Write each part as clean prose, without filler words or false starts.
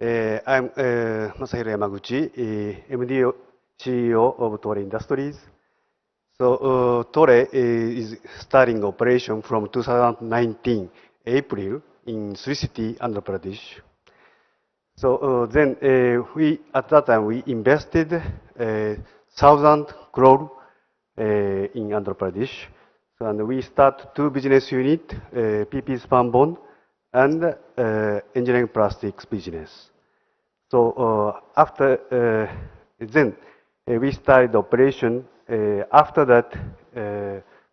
I'm Masahiro Yamaguchi, MD CEO of Tore Industries. So Tore is starting operation from 2019 April in Sri City, Andhra Pradesh. So then at that time we invested 1,000 crore in Andhra Pradesh. So, and we start two business unit, PP spun bond and engineering plastics business. So after then we started operation. After that,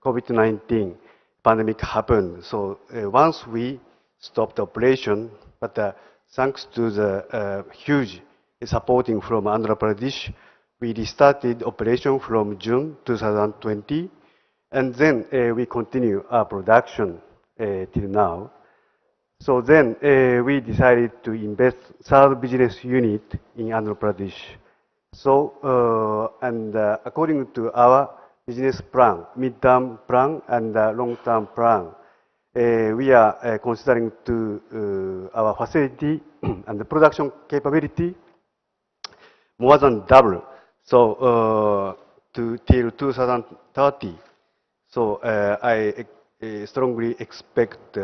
COVID-19 pandemic happened. So once we stopped operation, but thanks to the huge supporting from Andhra Pradesh, we restarted operation from June 2020, and then we continue our production till now. So then we decided to invest third business unit in Andhra Pradesh. So, according to our business plan, mid-term plan and long-term plan, we are considering to our facility and the production capability more than double. So, till 2030. So, I strongly expect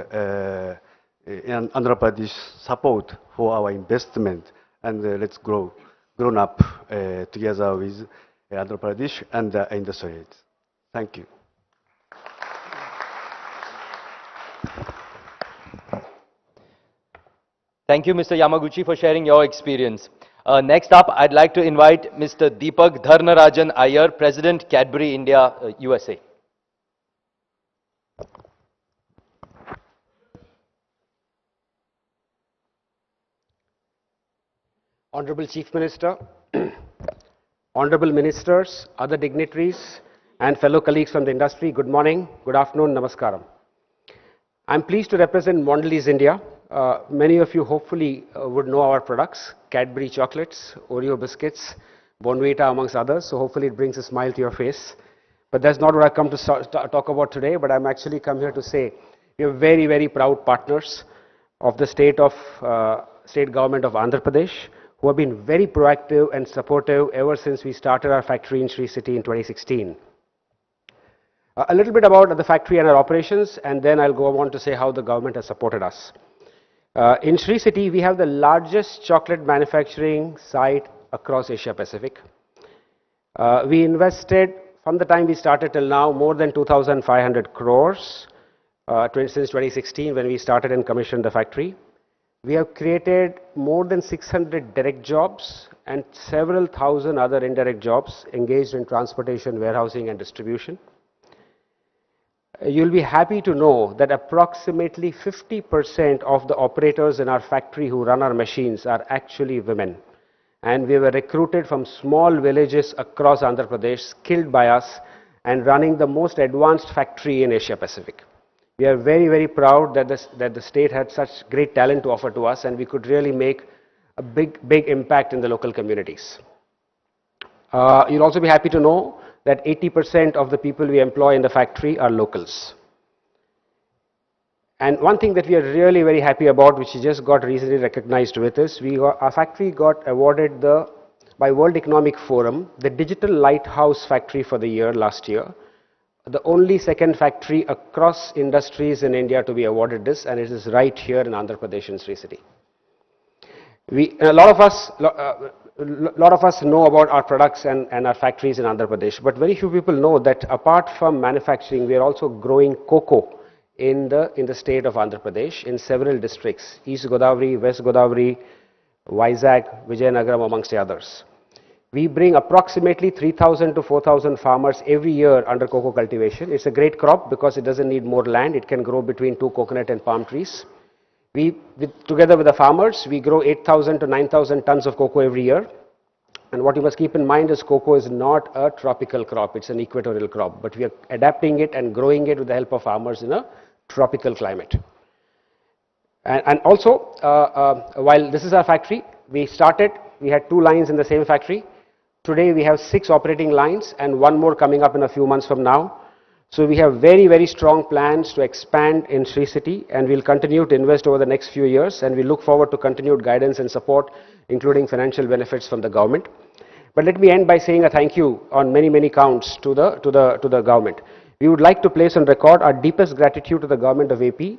Andhra Pradesh support for our investment, and let's grown up together with Andhra Pradesh and the industries. Thank you. Thank you, Mr. Yamaguchi, for sharing your experience. Next up, I'd like to invite Mr. Deepak Dharnarajan Iyer, President, Cadbury India, USA. Honorable Chief Minister, Honorable Ministers, other dignitaries, and fellow colleagues from the industry, good morning, good afternoon, namaskaram. I'm pleased to represent Mondelez India. Many of you hopefully would know our products, Cadbury chocolates, Oreo biscuits, Bonvita amongst others, so hopefully it brings a smile to your face. But that's not what I've come to talk about today, but I'm actually come here to say we are very, very proud partners of the state government of Andhra Pradesh, who have been very proactive and supportive ever since we started our factory in Sri City in 2016. A little bit about the factory and our operations, and then I'll go on to say how the government has supported us. In Sri City, we have the largest chocolate manufacturing site across Asia Pacific. We invested, from the time we started till now, more than 2,500 crores since 2016 when we started and commissioned the factory. We have created more than 600 direct jobs and several thousand other indirect jobs engaged in transportation, warehousing, and distribution. You'll be happy to know that approximately 50% of the operators in our factory who run our machines are actually women. And we were recruited from small villages across Andhra Pradesh, skilled by us, and running the most advanced factory in Asia Pacific. We are very, very proud that the state had such great talent to offer to us, and we could really make a big impact in the local communities. You'll also be happy to know that 80% of the people we employ in the factory are locals. And one thing that we are really very happy about, which we just got recently recognized with, is our factory got awarded by World Economic Forum the Digital Lighthouse Factory for the year last year. The only second factory across industries in India to be awarded this, and it is right here in Andhra Pradesh in Sri City. A lot of us know about our products and our factories in Andhra Pradesh, but very few people know that apart from manufacturing, we are also growing cocoa in the state of Andhra Pradesh in several districts: East Godavari, West Godavari, Vizag, Vijayanagaram, amongst the others. We bring approximately 3,000 to 4,000 farmers every year under cocoa cultivation. It's a great crop because it doesn't need more land. It can grow between 2 coconut and palm trees. Together with the farmers, we grow 8,000 to 9,000 tons of cocoa every year. And what you must keep in mind is cocoa is not a tropical crop. It's an equatorial crop. But we are adapting it and growing it with the help of farmers in a tropical climate. And also, while this is our factory, we had 2 lines in the same factory. Today we have 6 operating lines and 1 more coming up in a few months from now. So we have very, very strong plans to expand in Sri City, and we'll continue to invest over the next few years, and we look forward to continued guidance and support, including financial benefits from the government. But let me end by saying a thank you on many, many counts to the government. We would like to place on record our deepest gratitude to the government of AP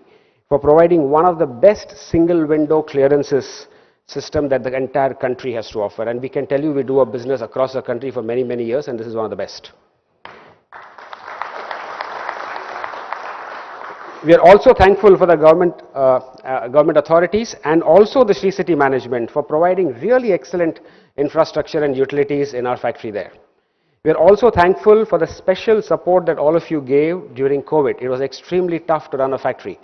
for providing one of the best single window clearances system that the entire country has to offer. And we can tell you we do a business across the country for many, many years, and this is one of the best. We are also thankful for the government authorities and also the Sri City management for providing really excellent infrastructure and utilities in our factory there. We are also thankful for the special support that all of you gave during COVID. It was extremely tough to run a factory,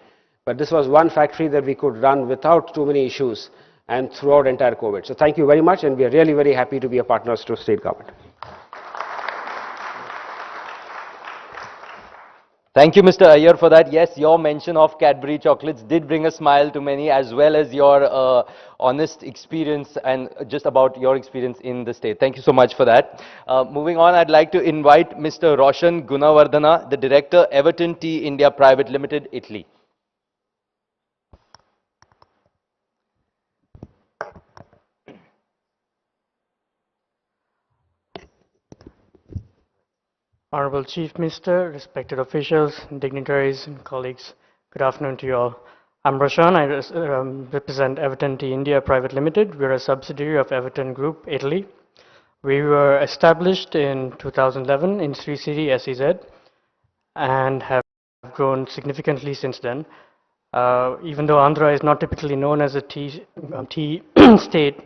but this was one factory that we could run without too many issues and throughout entire COVID. So thank you very much, and we are really very happy to be a partners to state government. Thank you, Mr. Iyer, for that. Yes, your mention of Cadbury chocolates did bring a smile to many, as well as your honest experience and just about your experience in the state. Thank you so much for that. Moving on, I'd like to invite Mr. Roshan Gunawardana, the Director, Everton Tea India Private Limited, Italy. Honorable Chief Minister, respected officials, dignitaries and colleagues, good afternoon to you all. I'm Roshan, I represent Everton Tea India Private Limited. We're a subsidiary of Everton Group, Italy. We were established in 2011 in Sri City, SEZ, and have grown significantly since then. Even though Andhra is not typically known as a tea state,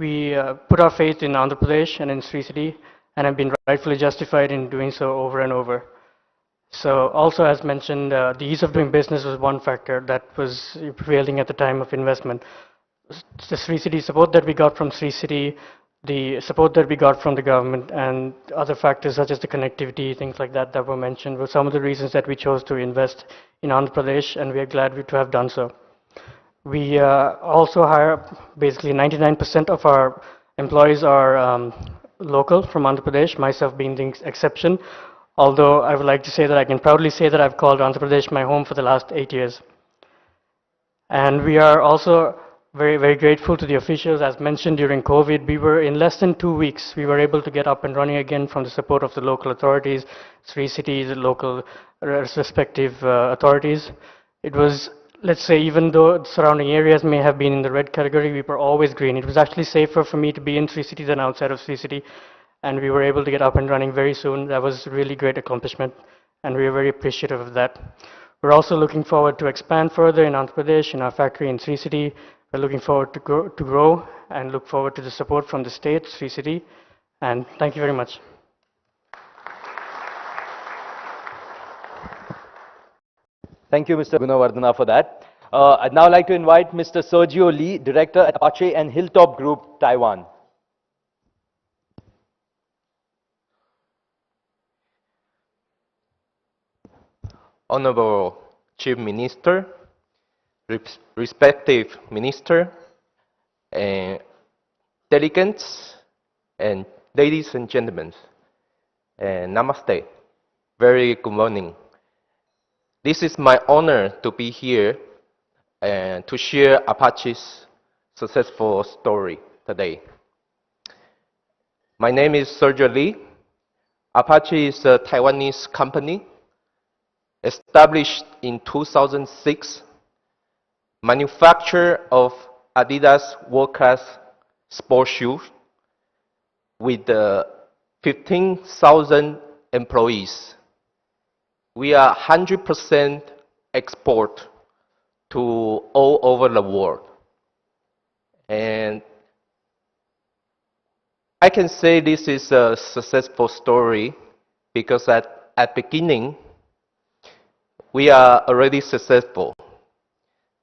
we put our faith in Andhra Pradesh and in Sri City, and have been rightfully justified in doing so over and over. So also, as mentioned, the ease of doing business was one factor that was prevailing at the time of investment. The Sri City support that we got from Sri City, the support that we got from the government, and other factors such as the connectivity, things like that that were mentioned, were some of the reasons that we chose to invest in Andhra Pradesh, and we are glad to have done so. We also hire basically 99% of our employees are local from Andhra Pradesh, myself being the exception, although I would like to say that I can proudly say that I've called Andhra Pradesh my home for the last 8 years. And we are also very, very grateful to the officials. As mentioned during COVID, we were in less than 2 weeks, we were able to get up and running again from the support of the local authorities, Sri City, the local respective authorities. It was, let's say, even though the surrounding areas may have been in the red category, we were always green. It was actually safer for me to be in Sri City than outside of Sri City, and we were able to get up and running very soon. That was a really great accomplishment, and we are very appreciative of that. We're also looking forward to expand further in Andhra Pradesh, in our factory in Sri City. We're looking forward to grow and look forward to the support from the state, Sri City, and thank you very much. Thank you, Mr. Gunawardana, for that. I'd now like to invite Mr. Sergio Lee, Director at Apache and Hilltop Group, Taiwan. Honorable Chief Minister, respective Minister, and delegates, and ladies and gentlemen, and Namaste. Very good morning. This is my honor to be here and to share Apache's successful story today. My name is Sergio Lee. Apache is a Taiwanese company established in 2006, manufacturer of Adidas world-class sports shoes with 15,000 employees. We are 100% export to all over the world. And I can say this is a successful story because at beginning, we are already successful.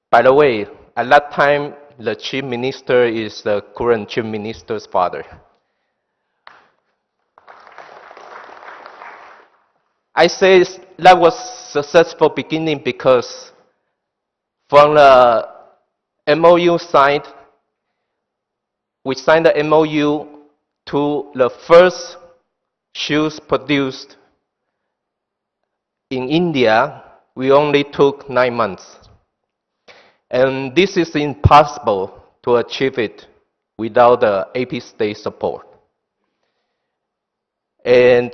By the way, at that time, the Chief Minister is the current Chief Minister's father. I say that was successful beginning because from the MOU signed, we signed the MOU to the first shoes produced in India, we only took 9 months. And this is impossible to achieve it without the AP state support. And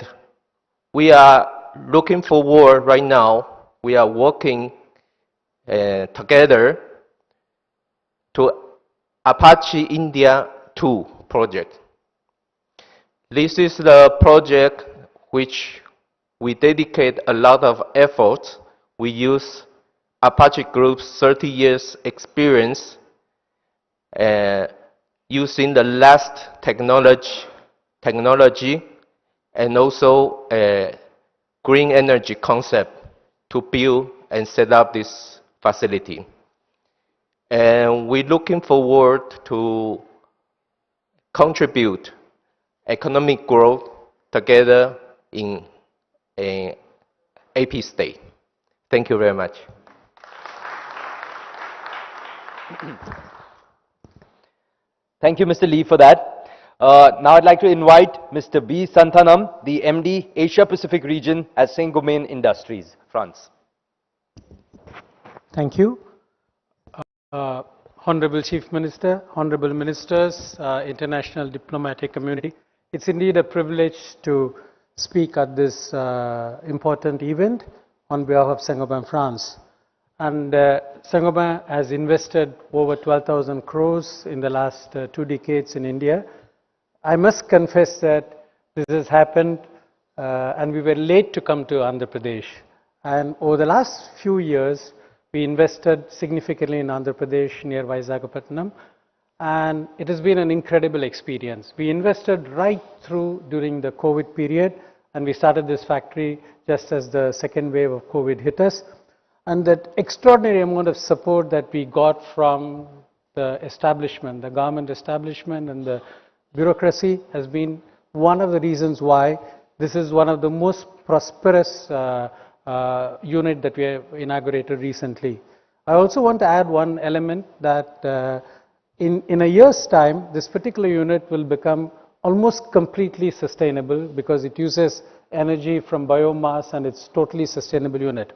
we are looking forward right now, we are working together to Apache India 2 project. This is the project which we dedicate a lot of efforts. We use Apache Group's 30 years experience using the last technology and also green energy concept to build and set up this facility. And we're looking forward to contribute economic growth together in an AP state. Thank you very much. Thank you, Mr. Lee, for that. Now I'd like to invite Mr. B. Santhanam, the MD, Asia Pacific Region at Saint-Gobain Industries, France. Thank you. Honorable Chief Minister, Honorable Ministers, international diplomatic community, it's indeed a privilege to speak at this important event on behalf of Saint-Gobain France. And Saint-Gobain has invested over 12,000 crores in the last 2 decades in India. I must confess that this has happened and we were late to come to Andhra Pradesh. And over the last few years, we invested significantly in Andhra Pradesh near Visakhapatnam, and it has been an incredible experience. We invested right through during the COVID period, and we started this factory just as the second wave of COVID hit us. And that extraordinary amount of support that we got from the establishment, the government establishment and the bureaucracy has been one of the reasons why this is one of the most prosperous unit that we have inaugurated recently. I also want to add one element that in a year's time, this particular unit will become almost completely sustainable because it uses energy from biomass and it's totally sustainable unit.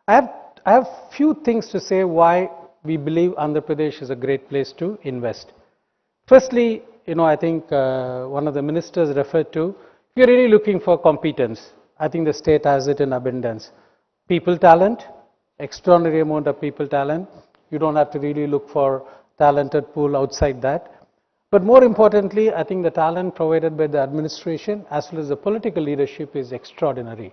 I have few things to say why we believe Andhra Pradesh is a great place to invest. Firstly, I think one of the ministers referred to, if you're really looking for competence, I think the state has it in abundance. People talent, extraordinary amount of people talent. You don't have to really look for talented pool outside that. But more importantly, I think the talent provided by the administration as well as the political leadership is extraordinary.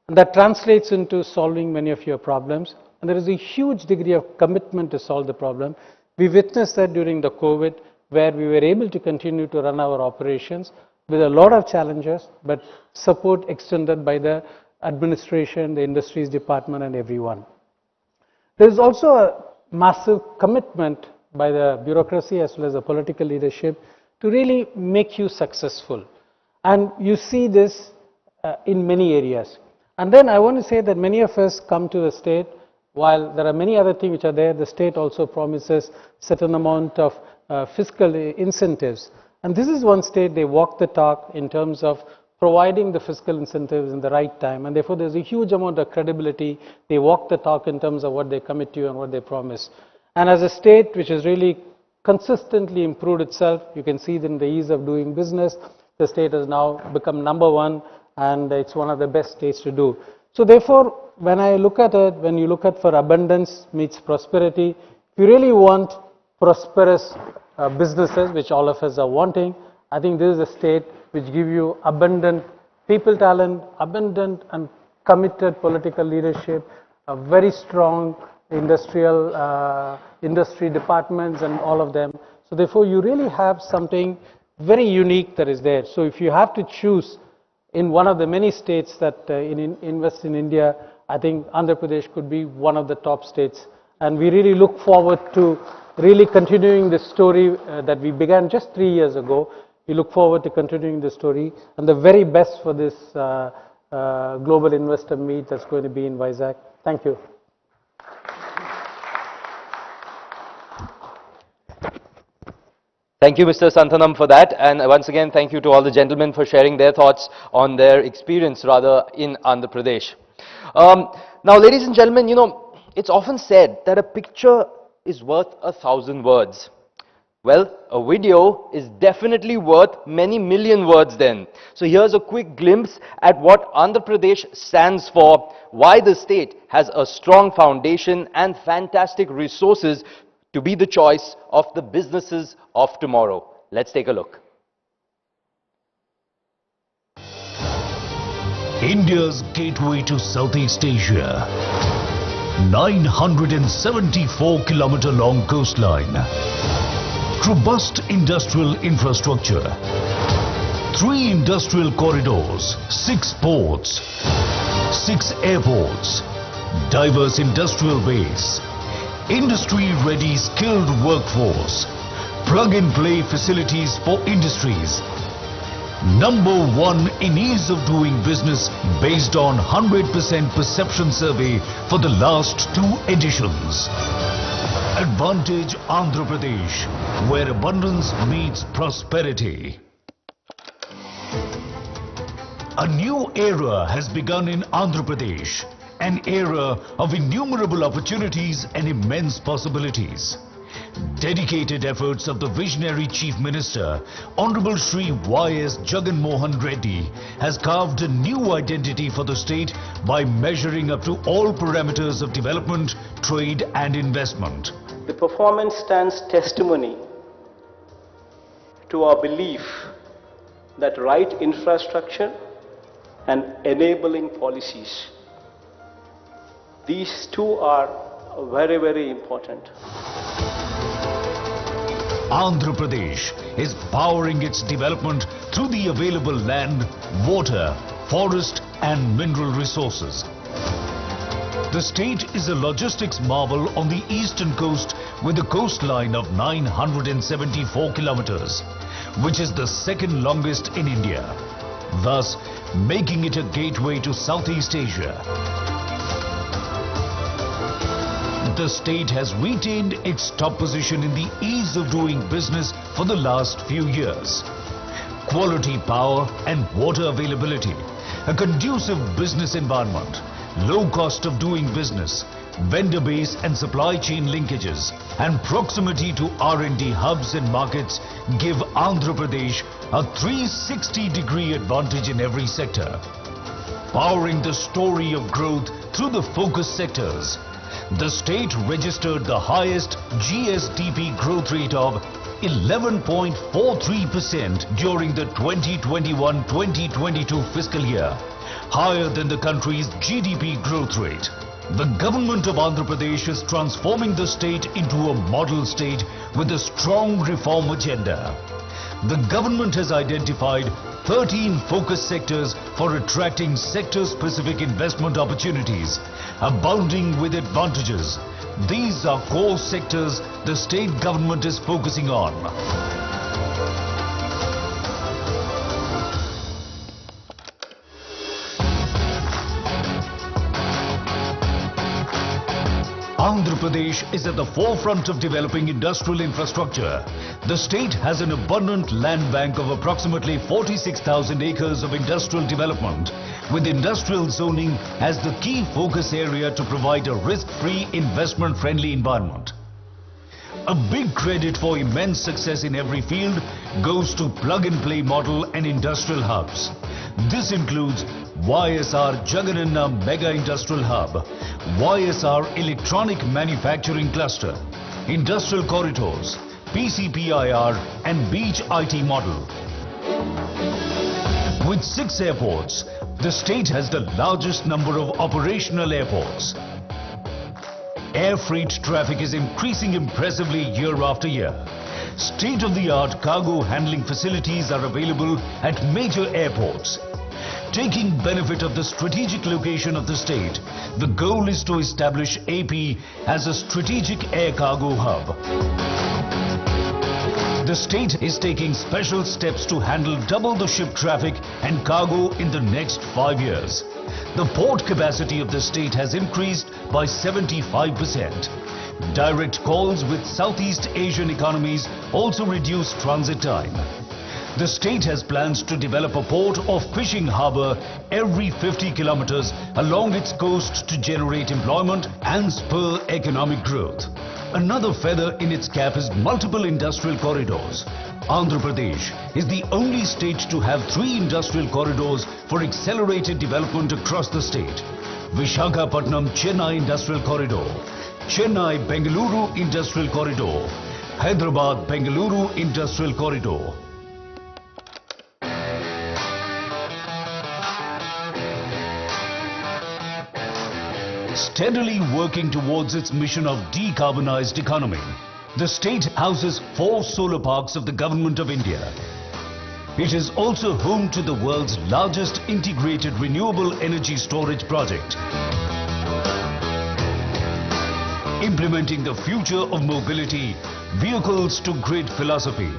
And that translates into solving many of your problems. And there is a huge degree of commitment to solve the problem. We witnessed that during the COVID, where we were able to continue to run our operations with a lot of challenges, but support extended by the administration, the industries department, and everyone. There is also a massive commitment by the bureaucracy as well as the political leadership to really make you successful. And you see this in many areas. And then I want to say that many of us come to the state, while there are many other things which are there, the state also promises certain amount of fiscal incentives. And this is one state, they walk the talk in terms of providing the fiscal incentives in the right time. And therefore, there's a huge amount of credibility. They walk the talk in terms of what they commit to and what they promise. And as a state which has really consistently improved itself, you can see that in the ease of doing business, the state has now become #1 and it's one of the best states to do. So therefore, when I look at it, when you look at for abundance meets prosperity, if you really want prosperous businesses, which all of us are wanting, I think this is a state which gives you abundant people talent, abundant and committed political leadership, a very strong industry departments and all of them. So therefore, you really have something very unique that is there. So if you have to choose in one of the many states that invest in India, I think Andhra Pradesh could be one of the top states. And we really look forward to really continuing this story that we began just 3 years ago. We look forward to continuing the story and the very best for this global investor meet that's going to be in Vizag. Thank you. Thank you, Mr. Santhanam, for that. And once again, thank you to all the gentlemen for sharing their thoughts on their experience, rather, in Andhra Pradesh. Now, ladies and gentlemen, you know, it's often said that a picture is worth 1,000 words. Well, a video is definitely worth many million words then. So here's a quick glimpse at what Andhra Pradesh stands for, why the state has a strong foundation and fantastic resources to be the choice of the businesses of tomorrow. Let's take a look. India's gateway to Southeast Asia. 974-kilometer long coastline. Robust industrial infrastructure. 3 industrial corridors, 6 ports, 6 airports, diverse industrial base, industry-ready skilled workforce, plug-and-play facilities for industries. Number 1 in ease of doing business based on 100% perception survey for the last 2 editions. Advantage Andhra Pradesh, where abundance meets prosperity. A new era has begun in Andhra Pradesh, an era of innumerable opportunities and immense possibilities. Dedicated efforts of the visionary Chief Minister, Honorable Shri Y.S. Jagan Mohan Reddy, has carved a new identity for the state by measuring up to all parameters of development, trade and investment. The performance stands testimony to our belief that right infrastructure and enabling policies, these two are very, very important. Andhra Pradesh is powering its development through the available land, water, forest and mineral resources. The state is a logistics marvel on the eastern coast with a coastline of 974 kilometers, which is the second longest in India, thus making it a gateway to Southeast Asia. The state has retained its top position in the ease of doing business for the last few years. Quality power and water availability, a conducive business environment, low cost of doing business, vendor base and supply chain linkages, and proximity to R&D hubs and markets give Andhra Pradesh a 360-degree advantage in every sector. Powering the story of growth through the focus sectors, the state registered the highest GSDP growth rate of 11.43% during the 2021-2022 fiscal year, higher than the country's GDP growth rate. The government of Andhra Pradesh is transforming the state into a model state with a strong reform agenda. The government has identified 13 focus sectors for attracting sector-specific investment opportunities, abounding with advantages. These are core sectors the state government is focusing on. Andhra Pradesh is at the forefront of developing industrial infrastructure. The state has an abundant land bank of approximately 46,000 acres of industrial development, with industrial zoning as the key focus area to provide a risk-free, investment-friendly environment. A big credit for immense success in every field goes to plug-and-play model and industrial hubs. This includes YSR Jagananna Mega Industrial Hub, YSR Electronic Manufacturing Cluster, Industrial Corridors, PCPIR and Beach IT model. With 6 airports, the state has the largest number of operational airports. Air freight traffic is increasing impressively year after year. State-of-the-art cargo handling facilities are available at major airports. Taking benefit of the strategic location of the state, the goal is to establish AP as a strategic air cargo hub. The state is taking special steps to handle double the ship traffic and cargo in the next 5 years. The port capacity of the state has increased by 75%. Direct calls with Southeast Asian economies also reduce transit time. The state has plans to develop a port or fishing harbour every 50 kilometers along its coast to generate employment and spur economic growth. Another feather in its cap is multiple industrial corridors. Andhra Pradesh is the only state to have 3 industrial corridors for accelerated development across the state. Visakhapatnam-Chennai Industrial Corridor, Chennai-Bengaluru Industrial Corridor, Hyderabad-Bengaluru Industrial Corridor. Steadily working towards its mission of decarbonized economy, the state houses 4 solar parks of the Government of India. It is also home to the world's largest integrated renewable energy storage project. Implementing the future of mobility, vehicles to grid philosophy,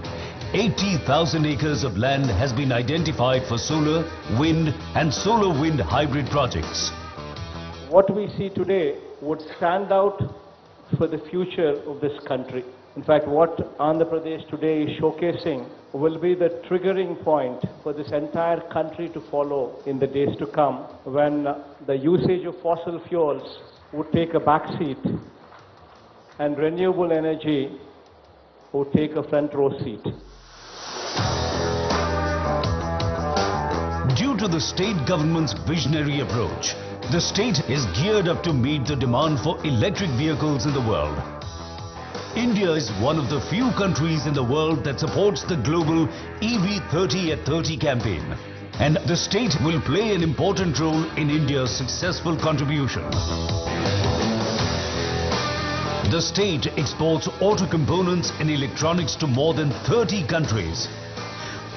80,000 acres of land has been identified for solar, wind and solar wind hybrid projects. What we see today would stand out for the future of this country. In fact, what Andhra Pradesh today is showcasing will be the triggering point for this entire country to follow in the days to come, when the usage of fossil fuels would take a backseat and renewable energy would take a front row seat. Due to the state government's visionary approach, the state is geared up to meet the demand for electric vehicles in the world. India is one of the few countries in the world that supports the global EV 30 at 30 campaign, and the state will play an important role in India's successful contribution. The state exports auto components and electronics to more than 30 countries.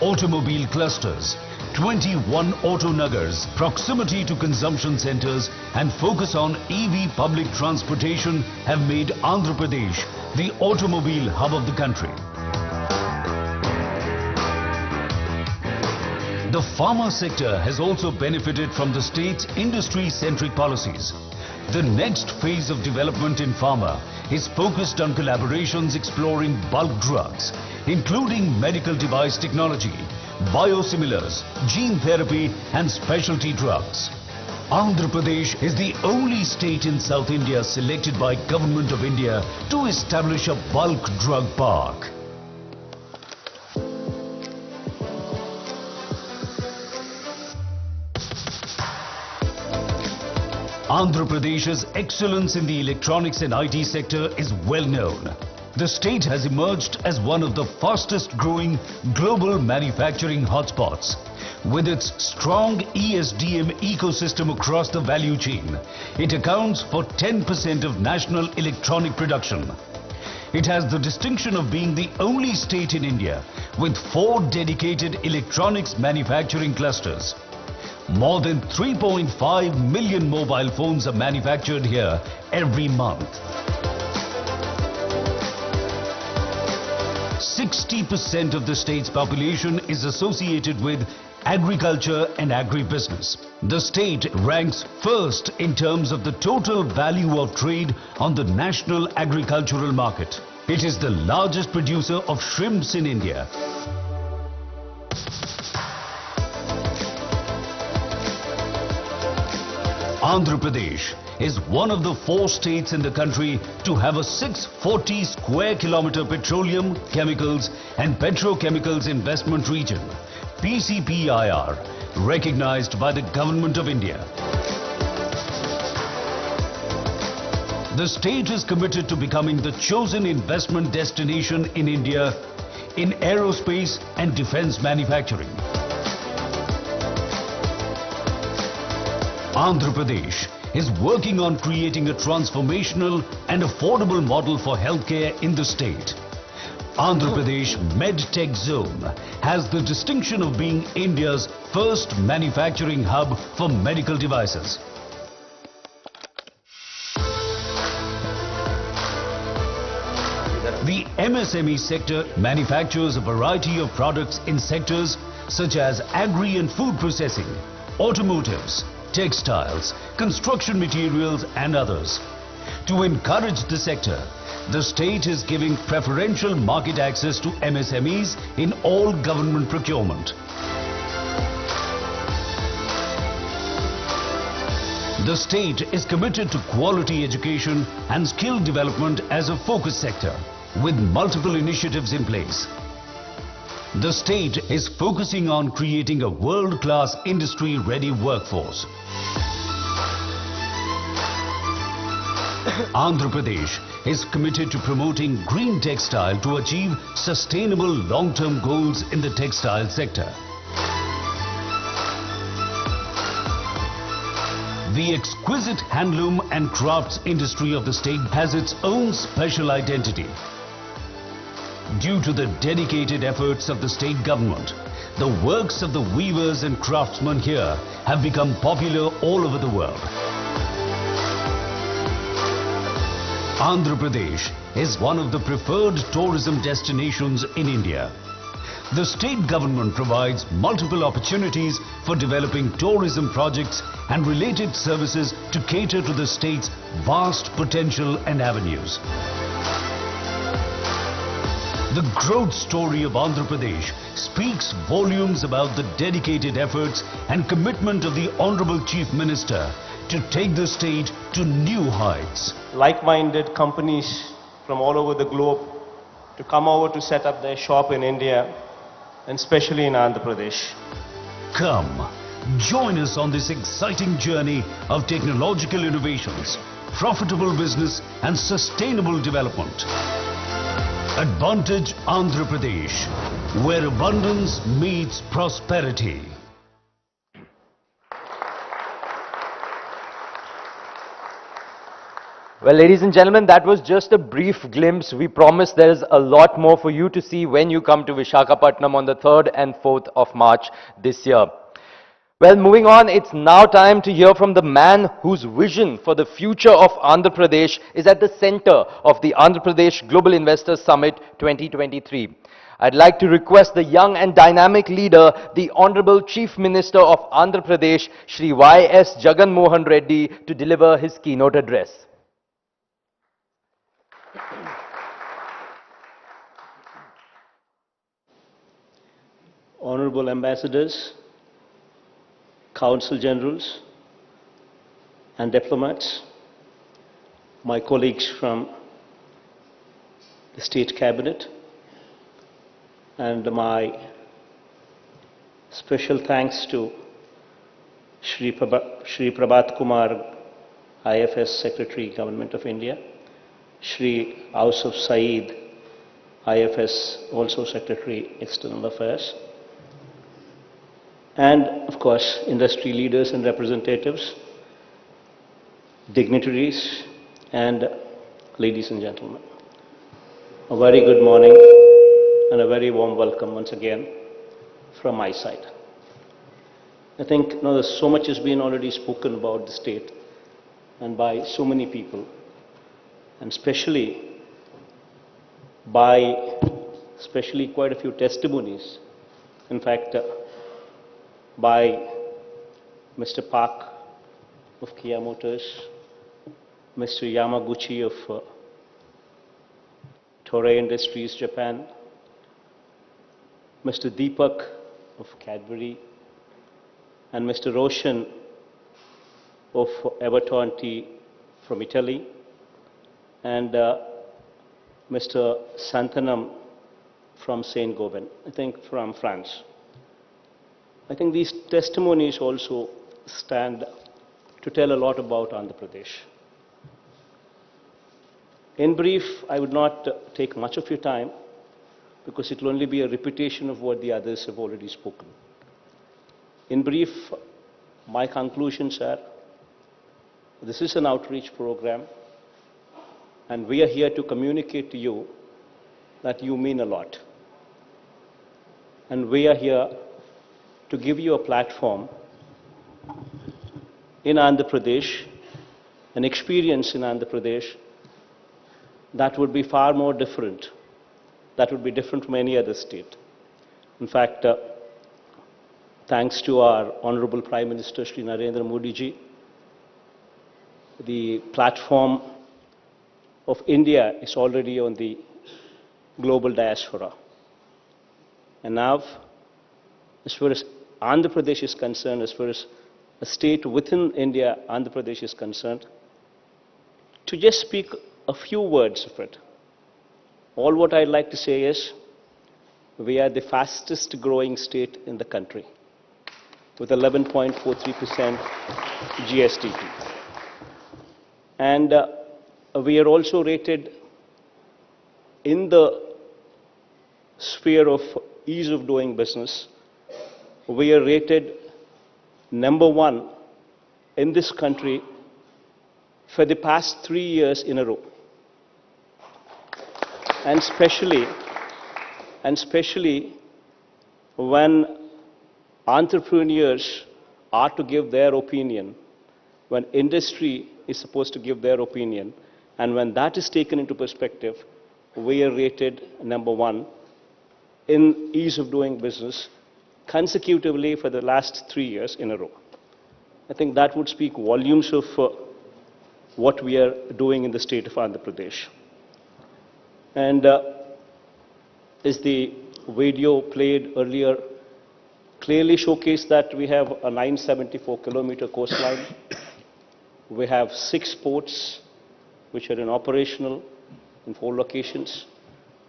Automobile clusters, 21 auto nagars, proximity to consumption centers and focus on EV public transportation have made Andhra Pradesh the automobile hub of the country. The pharma sector has also benefited from the state's industry-centric policies. The next phase of development in pharma is focused on collaborations exploring bulk drugs, including medical device technology, biosimilars, gene therapy and specialty drugs. Andhra Pradesh is the only state in South India selected by Government of India to establish a bulk drug park. Andhra Pradesh's excellence in the electronics and IT sector is well known. The state has emerged as one of the fastest growing global manufacturing hotspots. With its strong ESDM ecosystem across the value chain, it accounts for 10% of national electronic production. It has the distinction of being the only state in India with 4 dedicated electronics manufacturing clusters. More than 3.5 million mobile phones are manufactured here every month. 60% of the state's population is associated with agriculture and agribusiness. The state ranks first in terms of the total value of trade on the national agricultural market. It is the largest producer of shrimps in India. Andhra Pradesh is one of the 4 states in the country to have a 640 square kilometer petroleum, chemicals and petrochemicals investment region, PCPIR, recognized by the Government of India. The state is committed to becoming the chosen investment destination in India in aerospace and defense manufacturing. Andhra Pradesh is working on creating a transformational and affordable model for healthcare in the state. Andhra Pradesh MedTech Zone has the distinction of being India's first manufacturing hub for medical devices. The MSME sector manufactures a variety of products in sectors such as agri and food processing, automotives, textiles, construction materials and others. To encourage the sector, the state is giving preferential market access to MSMEs in all government procurement. The state is committed to quality education and skill development as a focus sector, with multiple initiatives in place. The state is focusing on creating a world-class industry-ready workforce. Andhra Pradesh is committed to promoting green textile to achieve sustainable long-term goals in the textile sector. The exquisite handloom and crafts industry of the state has its own special identity. Due to the dedicated efforts of the state government, the works of the weavers and craftsmen here have become popular all over the world. Andhra Pradesh is one of the preferred tourism destinations in India. The state government provides multiple opportunities for developing tourism projects and related services to cater to the state's vast potential and avenues. The growth story of Andhra Pradesh speaks volumes about the dedicated efforts and commitment of the Honorable Chief Minister to take the state to new heights. Like-minded companies from all over the globe to come over to set up their shop in India, and especially in Andhra Pradesh. Come, join us on this exciting journey of technological innovations, profitable business and sustainable development. Advantage Andhra Pradesh, where abundance meets prosperity. Well, ladies and gentlemen, that was just a brief glimpse. We promise there's a lot more for you to see when you come to Visakhapatnam on the 3rd and 4th of March this year. Well, moving on, it's now time to hear from the man whose vision for the future of Andhra Pradesh is at the center of the Andhra Pradesh Global Investors Summit 2023. I'd like to request the young and dynamic leader, the Honorable Chief Minister of Andhra Pradesh, Shri Y.S. Jagan Mohan Reddy, to deliver his keynote address. Honorable Ambassadors, Consul Generals and diplomats, my colleagues from the State Cabinet, and my special thanks to Shri Prabhat Kumar, IFS Secretary, Government of India, Shri Ausaf Saeed, IFS, also Secretary, External Affairs, and of course industry leaders and representatives, dignitaries, and ladies and gentlemen. A very good morning and a very warm welcome once again from my side. I think there's so much has been already spoken about the state and by so many people, and especially quite a few testimonies. In fact, by Mr. Park of Kia Motors, Mr. Yamaguchi of Toray Industries, Japan, Mr. Deepak of Cadbury, and Mr. Roshan of Everton Tea from Italy, and Mr. Santanam from Saint Gobain, I think from France. I think these testimonies also stand to tell a lot about Andhra Pradesh. In brief, I would not take much of your time because it will only be a repetition of what the others have already spoken. In brief, my conclusions are, this is an outreach program and we are here to communicate to you that you mean a lot. And we are here to give you a platform in Andhra Pradesh, an experience in Andhra Pradesh that would be far more different, that would be different from any other state. In fact, thanks to our Honorable Prime Minister Shri Narendra Modi ji, the platform of India is already on the global diaspora. And now, as far as Andhra Pradesh is concerned, as far as a state within India, Andhra Pradesh is concerned, to just speak a few words of it, all what I'd like to say is, we are the fastest growing state in the country with 11.43% GSDP. And we are also rated in the sphere of ease of doing business. We are rated #1 in this country for the past 3 years in a row. And especially when entrepreneurs are to give their opinion, when industry is supposed to give their opinion, and when that is taken into perspective, we are rated #1 in ease of doing business consecutively for the last 3 years in a row. I think that would speak volumes of what we are doing in the state of Andhra Pradesh. And as the video played earlier clearly showcased that we have a 974-kilometer coastline. We have 6 ports which are in operational in 4 locations.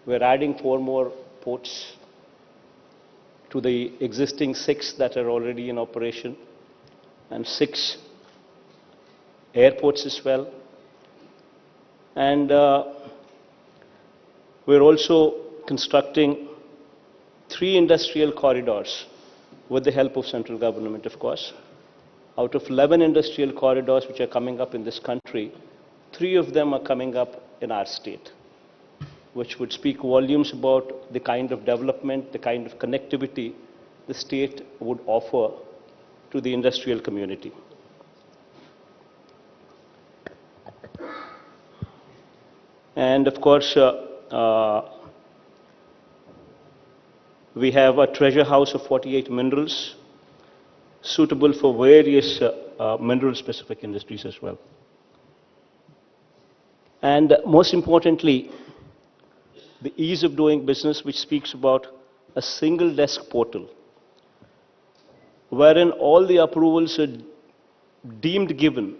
We're adding 4 more ports to the existing 6 that are already in operation, and 6 airports as well. And we're also constructing 3 industrial corridors with the help of central government, of course. Out of 11 industrial corridors which are coming up in this country, 3 of them are coming up in our state, which would speak volumes about the kind of development, the kind of connectivity the state would offer to the industrial community. And of course, we have a treasure house of 48 minerals suitable for various mineral-specific industries as well. And most importantly, the ease of doing business, which speaks about a single desk portal, wherein all the approvals are deemed given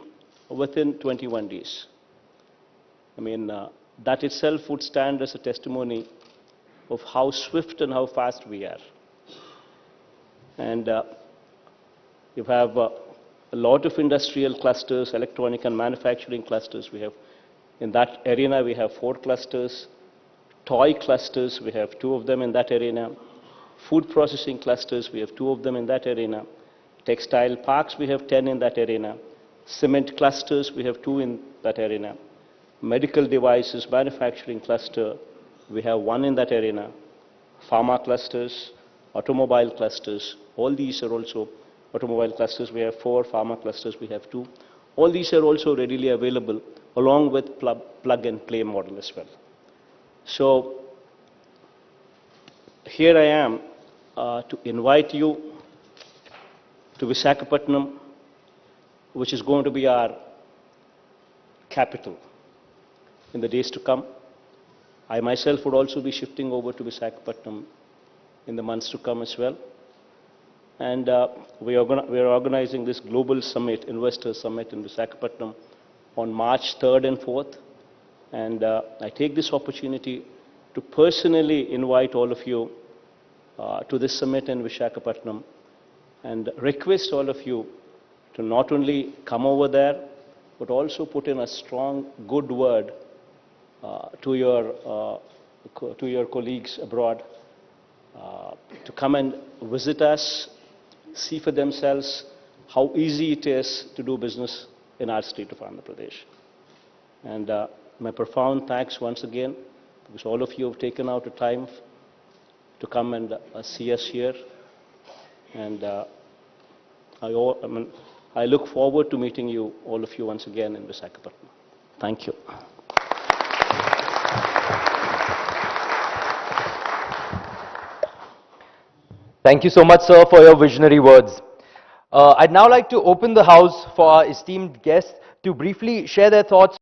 within 21 days. I mean, that itself would stand as a testimony of how swift and how fast we are. And you have a lot of industrial clusters, electronic and manufacturing clusters. We have, in that arena, we have 4 clusters. Toy clusters, we have 2 of them in that arena. Food processing clusters, we have 2 of them in that arena. Textile parks, we have 10 in that arena. Cement clusters, we have 2 in that arena. Medical devices manufacturing cluster, we have 1 in that arena. Pharma clusters, automobile clusters, all these are also automobile clusters. We have 4, pharma clusters, we have 2. All these are also readily available along with plug and play model as well. So here I am to invite you to Visakhapatnam, which is going to be our capital in the days to come. I myself would also be shifting over to Visakhapatnam in the months to come as well. And we are organizing this global summit, investor summit in Visakhapatnam on March 3rd and 4th. And I take this opportunity to personally invite all of you to this summit in Visakhapatnam and request all of you to not only come over there, but also put in a strong, good word to your colleagues abroad to come and visit us, see for themselves how easy it is to do business in our state of Andhra Pradesh. And my profound thanks once again, because all of you have taken out a time to come and see us here. And I look forward to meeting you, all of you, once again in Visakhapatnam. Thank you. Thank you so much, sir, for your visionary words. I'd now like to open the house for our esteemed guests to briefly share their thoughts